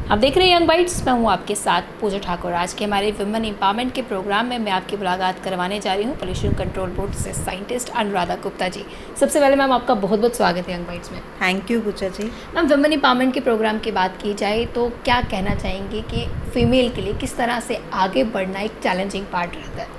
आप देख रहे हैं यंग बाइट्स। मैं हूं आपके साथ पूजा ठाकुर। आज के हमारे वुमेन एम्पावरमेंट के प्रोग्राम में मैं आपकी मुलाकात करवाने जा रही हूं पोल्यूशन कंट्रोल बोर्ड से साइंटिस्ट अनुराधा गुप्ता जी। सबसे पहले मैम आपका बहुत बहुत स्वागत है यंग बाइट्स में। Thank you Pooja ji. Ma'am, women empowerment के प्रोग्राम की बात की जाए तो क्या कहना चाहेंगे कि फ़ीमेल के लिए किस तरह से आगे बढ़ना एक चैलेंजिंग पार्ट रहता है?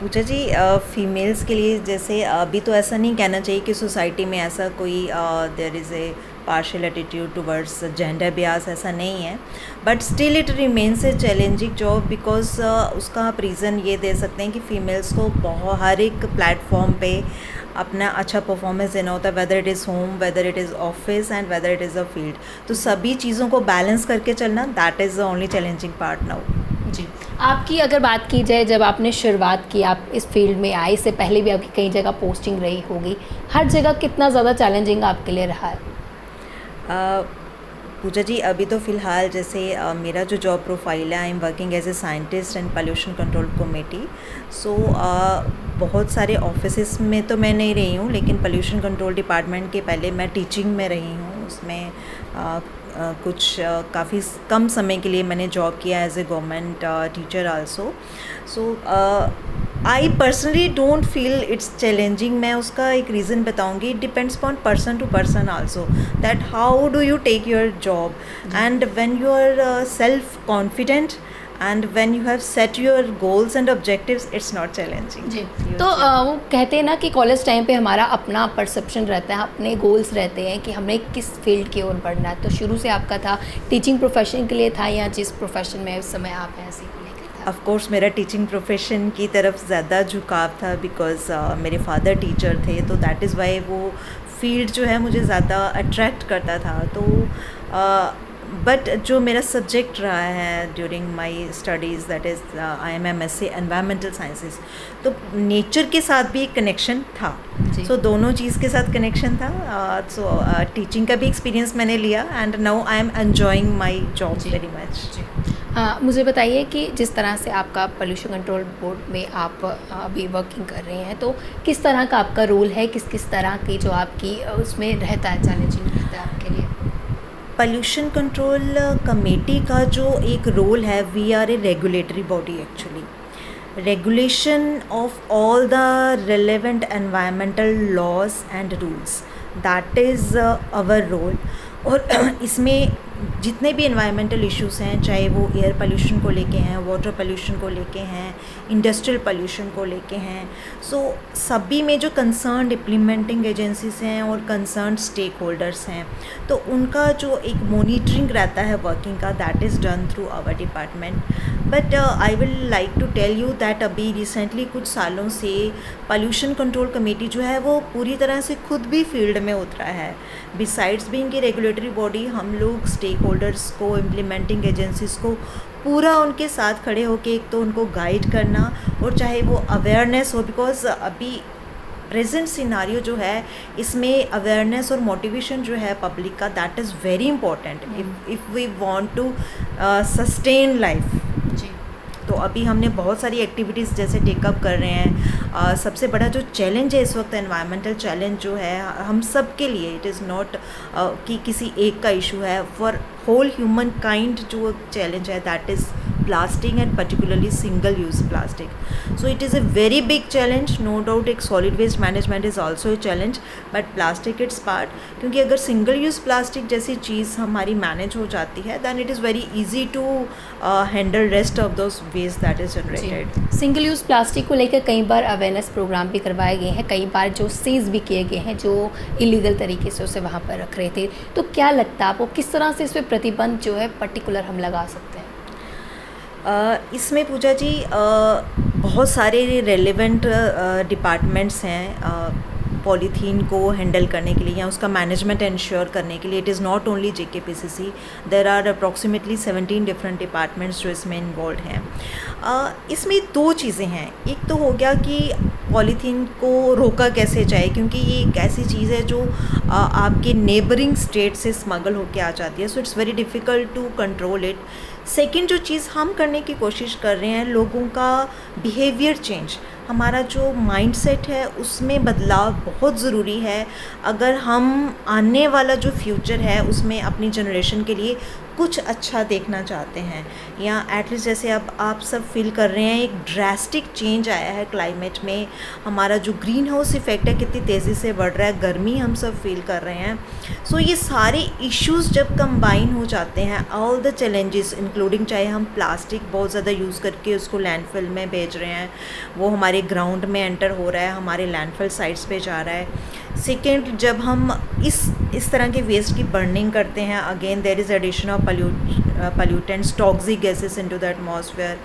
पूजा जी, फीमेल्स के लिए जैसे अभी तो ऐसा नहीं कहना चाहिए कि सोसाइटी में ऐसा कोई there is a partial attitude towards gender bias, ऐसा नहीं है, but still it remains a challenging job because उसका आप रीज़न ये दे सकते हैं कि फ़ीमेल्स को बहुत हर एक प्लेटफॉर्म पे अपना अच्छा परफॉर्मेंस देना होता है, whether it is home, whether it is office and whether it is a field. तो सभी चीज़ों को बैलेंस करके चलना, that is the only challenging part now. जी, आपकी अगर बात की जाए, जब आपने शुरुआत की, आप इस फील्ड में आए, इससे पहले भी आपकी कई जगह पोस्टिंग रही होगी, हर जगह कितना ज़्यादा चैलेंजिंग आपके लिए रहा है? पूजा जी, अभी तो फ़िलहाल जैसे मेरा जो जॉब प्रोफाइल है, I am working as a scientist and pollution control committee. So बहुत सारे ऑफिसेस में तो मैं नहीं रही हूँ, लेकिन पोल्यूशन कंट्रोल डिपार्टमेंट के पहले मैं टीचिंग में रही हूँ। उसमें कुछ काफ़ी कम समय के लिए मैंने जॉब किया as a government teacher also. So I personally don't feel it's challenging. मैं उसका एक रीज़न बताऊंगी। It depends upon person to person also, that how do you take your job, and when you are self confident and when you have set your goals and objectives, it's not challenging जी, तो वो कहते हैं ना कि college time पे हमारा अपना परसेप्शन रहता है, अपने गोल्स रहते हैं कि हमने किस फील्ड की ओर बढ़ना है। तो शुरू से आपका था टीचिंग प्रोफेशन के लिए था, या जिस प्रोफेशन में उस समय आप हैं इसी को लेकर था? ऑफ कोर्स मेरा टीचिंग प्रोफेशन की तरफ ज़्यादा झुकाव था, बिकॉज मेरे फादर टीचर थे, तो दैट इज़ वाई वो फील्ड जो है मुझे ज़्यादा अट्रैक्ट करता था। तो बट जो मेरा सब्जेक्ट रहा है during my studies, that is I am MSc environmental sciences, तो नेचर के साथ भी एक कनेक्शन था। सो दोनों चीज़ के साथ कनेक्शन था। सो टीचिंग का भी एक्सपीरियंस मैंने लिया and now I am enjoying my job very much. मुझे बताइए कि जिस तरह से आपका पोल्यूशन कंट्रोल बोर्ड में आप अभी वर्किंग कर रहे हैं, तो किस तरह का आपका रोल है, किस किस तरह की जो आपकी उसमें रहता है, चैलेंजिंग रहता है आपके लिए? पोल्यूशन कंट्रोल कमेटी का जो एक रोल है, we are a regulatory body actually. Regulation of all the relevant environmental laws and rules, that is our role. और इसमें जितने भी एनवायरमेंटल इश्यूज़ हैं, चाहे वो एयर पोल्यूशन को लेके हैं, वाटर पोल्यूशन को लेके हैं, इंडस्ट्रियल पोल्यूशन को लेके हैं, सो सभी में जो कंसर्न इम्प्लीमेंटिंग एजेंसीज हैं और कंसर्न स्टेक होल्डर्स हैं, तो उनका जो एक मॉनिटरिंग रहता है वर्किंग का, that is done through our department. But I will like to tell you that अभी रिसेंटली कुछ सालों से पोल्यूशन कंट्रोल कमेटी जो है वो पूरी तरह से खुद भी फील्ड में उतरा है। Besides being a regulatory body, हम लोग स्टेक होल्डर्स को, इम्प्लीमेंटिंग एजेंसीज को पूरा उनके साथ खड़े होकर एक तो उनको गाइड करना, और चाहे वो अवेयरनेस हो, बिकॉज अभी प्रेजेंट सिनारियो जो है इसमें अवेयरनेस और मोटिवेशन जो है पब्लिक का, that is very important if we want to sustain life. तो अभी हमने बहुत सारी एक्टिविटीज़ जैसे टेकअप कर रहे हैं। सबसे बड़ा जो चैलेंज है इस वक्त, एनवायरमेंटल चैलेंज जो है हम सब के लिए, इट इज़ नॉट कि किसी एक का इशू है, फॉर होल ह्यूमन काइंड जो चैलेंज है, that is plastic and particularly single use plastic. So it is a very big challenge, no doubt. एक solid waste management is also a challenge, but plastic it's part, क्योंकि अगर single use plastic जैसी चीज़ हमारी manage हो जाती है, then it is very easy to handle rest of those waste that is generated. Single use plastic को लेकर कई बार अवेयरनेस प्रोग्राम भी करवाए गए हैं, कई बार जो सीज़ भी किए गए हैं जो इलीगल तरीके से उसे वहाँ पर रख रहे थे। तो क्या लगता है आपको, किस तरह से इस पर प्रतिबंध जो है पर्टिकुलर हम लगा सकते हैं? इसमें पूजा जी बहुत सारे रेलेवेंट डिपार्टमेंट्स हैं पॉलीथीन को हैंडल करने के लिए या उसका मैनेजमेंट इंश्योर करने के लिए। It is not only JKPCC, there are approximately 17 different departments जो इसमें इन्वॉल्व हैं। इसमें दो चीज़ें हैं। एक तो हो गया कि पॉलीथीन को रोका कैसे जाए, क्योंकि ये एक ऐसी चीज़ है जो आपके नेबरिंग स्टेट से स्मगल होके आ जाती है, so it's very difficult to control it. Second जो चीज़ हम करने की कोशिश कर रहे हैं, लोगों का बिहेवियर चेंज। हमारा जो माइंडसेट है उसमें बदलाव बहुत ज़रूरी है अगर हम आने वाला जो फ्यूचर है उसमें अपनी जनरेशन के लिए कुछ अच्छा देखना चाहते हैं, या एटलीस्ट जैसे अब आप सब फील कर रहे हैं एक ड्रास्टिक चेंज आया है क्लाइमेट में, हमारा जो ग्रीन हाउस इफ़ेक्ट है कितनी तेज़ी से बढ़ रहा है, गर्मी हम सब फील कर रहे हैं। सो ये सारे इश्यूज़ जब कंबाइन हो जाते हैं, ऑल द चैलेंजेस इंक्लूडिंग चाहे हम प्लास्टिक बहुत ज़्यादा यूज़ करके उसको लैंडफिल में भेज रहे हैं, वो हमारे ग्राउंड में एंटर हो रहा है, हमारे लैंडफिल साइट्स पे जा रहा है। सेकेंड, जब हम इस तरह के वेस्ट की बर्निंग करते हैं, again there is addition of pollutants, toxic gases into the atmosphere।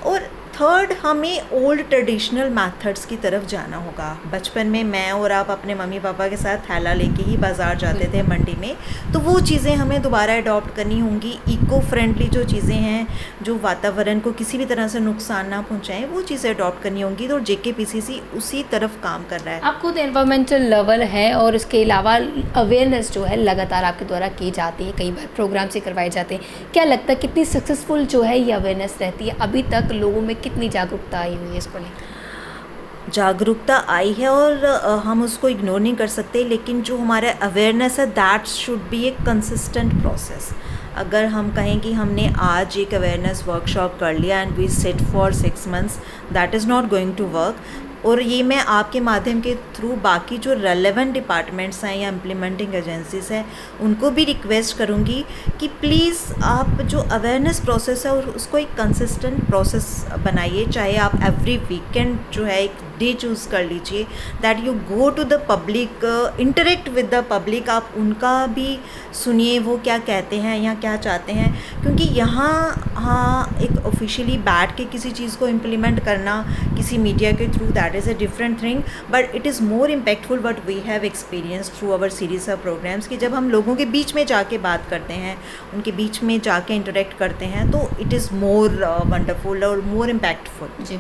और थर्ड, हमें ओल्ड ट्रेडिशनल मेथड्स की तरफ जाना होगा। बचपन में मैं और आप अपने मम्मी पापा के साथ थैला लेके ही बाज़ार जाते थे मंडी में, तो वो चीज़ें हमें दोबारा अडॉप्ट करनी होंगी। इको फ्रेंडली जो चीज़ें हैं जो वातावरण को किसी भी तरह से नुकसान ना पहुंचाएं, वो चीज़ें अडॉप्ट करनी होंगी। तो JKPCC उसी तरफ काम कर रहा है। आप खुद एनवायरमेंटल लेवल है और इसके अलावा अवेयरनेस जो है लगातार आपके द्वारा की जाती है, कई बार प्रोग्राम से करवाए जाते हैं। क्या लगता है कितनी सक्सेसफुल जो है ये अवेयरनेस रहती है? अभी तक लोगों में कितनी जागरूकता आई हुई है इसको लेकर? जागरूकता आई है और हम उसको इग्नोर नहीं कर सकते, लेकिन जो हमारा अवेयरनेस है that should be A consistent process. अगर हम कहें कि हमने आज एक अवेयरनेस वर्कशॉप कर लिया and we sit for 6 months, that is not going to work. और ये मैं आपके माध्यम के थ्रू बाकी जो रेलेवेंट डिपार्टमेंट्स हैं या इम्प्लीमेंटिंग एजेंसीज़ हैं उनको भी रिक्वेस्ट करूँगी कि प्लीज़ आप जो अवेयरनेस प्रोसेस है और उसको एक कंसिस्टेंट प्रोसेस बनाइए। चाहे आप एवरी वीकेंड जो है एक डे चूज़ कर लीजिए that you go to the public, interact with the public, आप उनका भी सुनिए वो क्या कहते हैं या क्या चाहते हैं। क्योंकि यहाँ हाँ एक ऑफिशियली बैठ के किसी चीज़ को इम्प्लीमेंट करना किसी मीडिया के through, that is a different thing, but it is more impactful what we have experienced through our series of programs कि जब हम लोगों के बीच में जाके बात करते हैं, उनके बीच में जाके इंटरेक्ट करते हैं, तो it is more wonderful और more impactful। जी,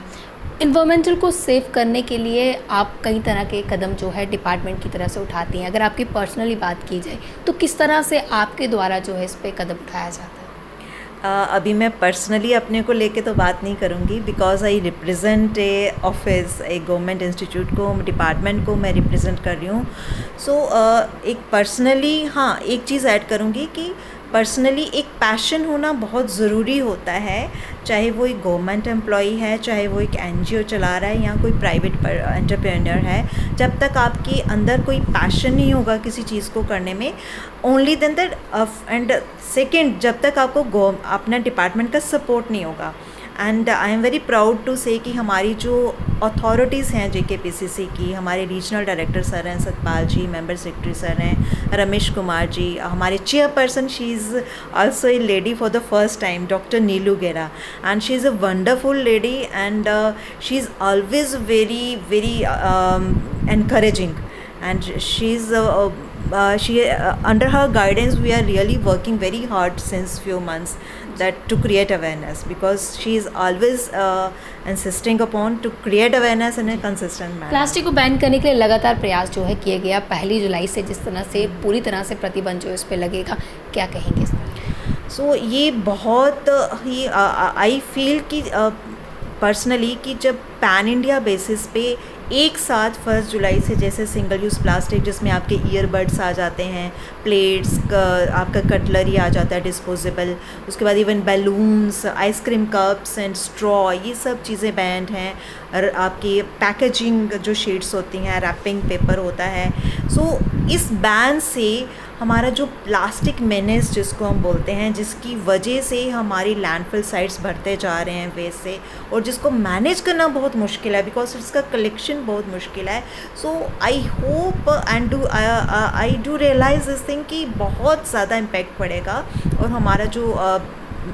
इन्वायरमेंटल को सेव करने के लिए आप कई तरह के कदम जो है डिपार्टमेंट की तरह से उठाती हैं। अगर आपकी पर्सनली बात की जाए तो किस तरह से आपके द्वारा जो है इस पर कदम उठाया जाता है? अभी मैं पर्सनली अपने को लेके तो बात नहीं करूँगी, because I represent a office, A government institute को, डिपार्टमेंट को मैं रिप्रेजेंट कर रही हूँ। सो एक पर्सनली हाँ एक चीज़ ऐड करूँगी कि पर्सनली एक पैशन होना बहुत ज़रूरी होता है, चाहे वो एक गवर्नमेंट एम्प्लॉई है, चाहे वो एक NGO चला रहा है या कोई प्राइवेट एंटरप्रेन्योर है। जब तक आपके अंदर कोई पैशन नहीं होगा किसी चीज़ को करने में, only then that, and second जब तक आपको अपना डिपार्टमेंट का सपोर्ट नहीं होगा। And I am very proud to say कि हमारी जो अथॉरिटीज़ हैं JKPCC की, हमारे रीजनल डायरेक्टर सर हैं Satpal ji, member secretary sir हैं रमेश कुमार जी, हमारे chairperson she is also a lady for the first time, doctor Neelu Gera, and she is a wonderful lady and she is always very very encouraging, and she's under her guidance we are really working very hard since few months that to create awareness, because she is always insisting upon to create awareness in a consistent manner। Plastic को ban करने के लिए लगातार प्रयास जो है किए गया। 1 जुलाई से जिस तरह से पूरी तरह से प्रतिबंध जो इस पर लगेगा, क्या कहेंगे इस पर? सो ये बहुत ही आई फील कि पर्सनली कि जब पैन इंडिया बेसिस पे एक साथ 1 जुलाई से जैसे सिंगल यूज़ प्लास्टिक जिसमें आपके ईयरबड्स आ जाते हैं, प्लेट्स का आपका कटलरी आ जाता है डिस्पोजेबल, उसके बाद even balloons, ice cream cups and straw, ये सब चीज़ें बैंड हैं। और आपकी पैकेजिंग जो शीट्स होती हैं, रैपिंग पेपर होता है। सो इस बैन से हमारा जो प्लास्टिक मेनेस जिसको हम बोलते हैं, जिसकी वजह से हमारी लैंडफिल साइट्स भरते जा रहे हैं वेस्ट से, और जिसको मैनेज करना बहुत मुश्किल है बिकॉज इसका कलेक्शन बहुत मुश्किल है। So I hope and I do realise this thing कि बहुत ज़्यादा इम्पैक्ट पड़ेगा और हमारा जो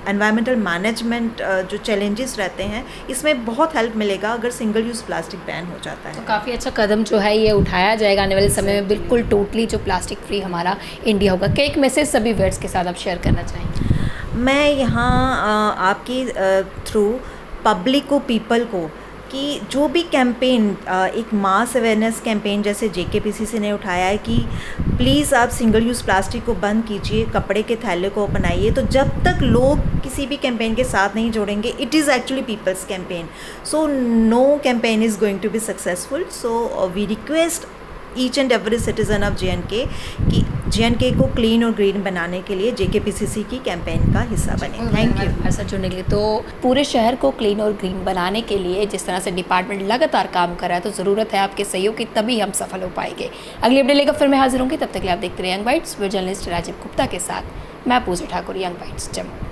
एनवायरमेंटल मैनेजमेंट जो चैलेंजेस रहते हैं इसमें बहुत हेल्प मिलेगा अगर सिंगल यूज़ प्लास्टिक बैन हो जाता है। तो काफ़ी अच्छा कदम जो है ये उठाया जाएगा आने वाले समय में, बिल्कुल टोटली जो प्लास्टिक फ्री हमारा इंडिया होगा। क्या एक मैसेज सभी व्यूअर्स के साथ आप शेयर करना चाहेंगे? मैं यहाँ आपकी थ्रू पब्लिक को, पीपल को कि जो भी कैंपेन एक मास अवेयरनेस कैंपेन जैसे JKPCC ने उठाया है कि प्लीज़ आप सिंगल यूज़ प्लास्टिक को बंद कीजिए, कपड़े के थैले को अपनाइए, तो जब तक लोग किसी भी कैंपेन के साथ नहीं जोड़ेंगे, it is actually people's campaign, so no campaign is going to be successful. So we request each and every citizen of JNK कि JNK को क्लीन और ग्रीन बनाने के लिए JKPCC की कैंपेन का हिस्सा बने. Thank you. ऐसा चुनने के लिए तो पूरे शहर को क्लीन और ग्रीन बनाने के लिए जिस तरह से डिपार्टमेंट लगातार काम कर रहा है, तो ज़रूरत है आपके सहयोग की, तभी हम सफल हो पाएंगे. अगली अपडेट लेकर फिर मैं हाजिर होंगी. तब तक के लिए आप देखते रहिए young bytes with journalist Rajiv Gupta के साथ. मैं पूजा ठाकुर, यंग बाइट्स, जम्मू.